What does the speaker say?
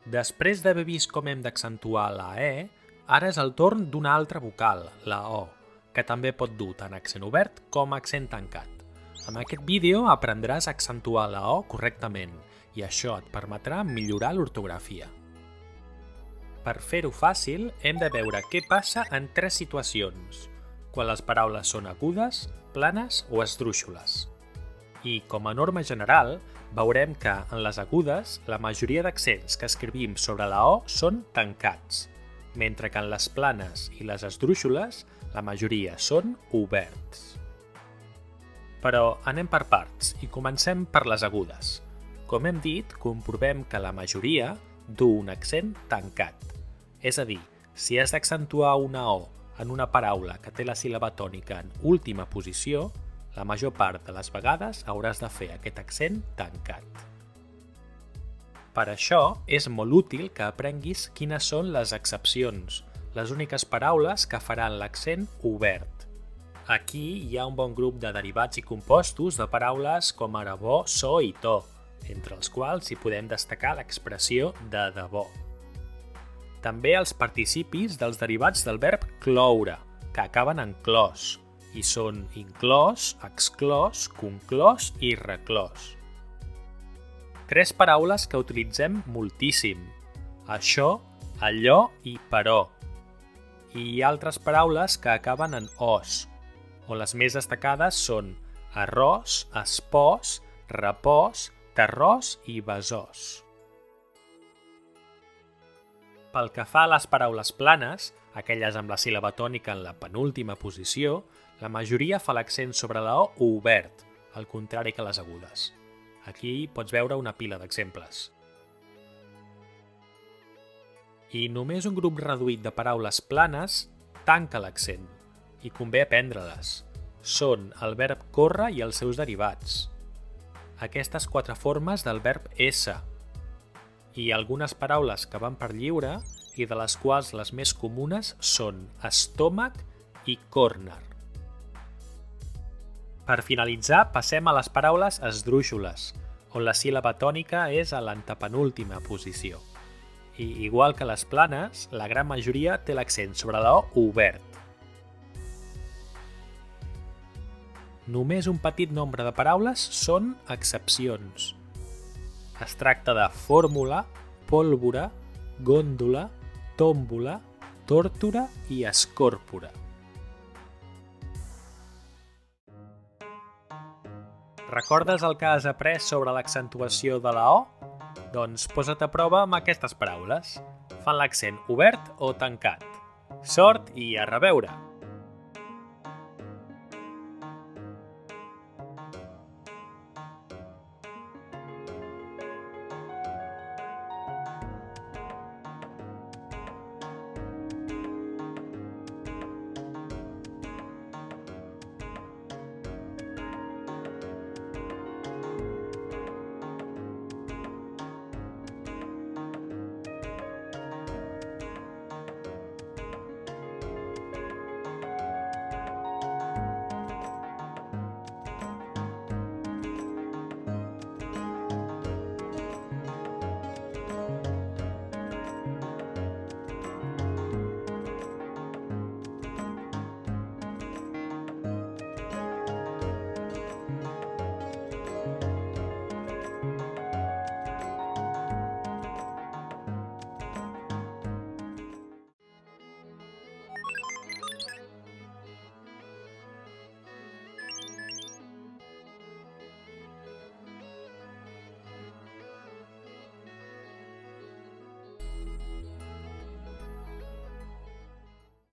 Després d'haver vist com hem d'accentuar la E, ara és el torn d'una altra vocal, la O, que també pot dur tant accent obert com accent tancat. En aquest vídeo aprendràs a accentuar la O correctament i això et permetrà millorar l'ortografia. Per fer-ho fàcil, hem de veure què passa en tres situacions, quan les paraules són agudes, planes o esdrúixoles. I, com a norma general, veurem que en les agudes la majoria d'accents que escrivim sobre la O són tancats, mentre que en les planes i les esdrúixoles la majoria són oberts. Però anem per parts i comencem per les agudes. Com hem dit, comprovem que la majoria du un accent tancat. És a dir, si has d'accentuar una O en una paraula que té la síl·laba tònica en última posició, la major part de les vegades hauràs de fer aquest accent tancat. Per això és molt útil que aprenguis quines són les excepcions, les úniques paraules que faran l'accent obert. Aquí hi ha un bon grup de derivats i compostos de paraules com ara bo, so i to, entre els quals hi podem destacar l'expressió de debò. També els participis dels derivats del verb cloure, que acaben en clos, i són inclòs, exclòs, conclòs i reclòs. Tres paraules que utilitzem moltíssim: això, allò i però. I altres paraules que acaben en os, on les més destacades són arròs, espòs, repòs, terròs i besòs. Pel que fa a les paraules planes, aquelles amb la síl·laba tònica en la penúltima posició, la majoria fa l'accent sobre la O obert, al contrari que les agudes. Aquí pots veure una pila d'exemples. I només un grup reduït de paraules planes tanca l'accent, i convé aprendre-les. Són el verb córrer i els seus derivats. Aquestes quatre formes del verb ésser, i algunes paraules que van per lliure i de les quals les més comunes són estómac i corner. Per finalitzar, passem a les paraules esdrúixoles, on la síl·laba tònica és a l'antepenúltima posició. I, igual que les planes, la gran majoria té l'accent sobre la O obert. Només un petit nombre de paraules són excepcions. Es tracta de fórmula, pólvora, góndola, tòmbola, tórtora i escòrpora. Recordes el que has après sobre l'accentuació de la O? Doncs posa't a prova amb aquestes paraules. Fan l'accent obert o tancat. Sort i a reveure!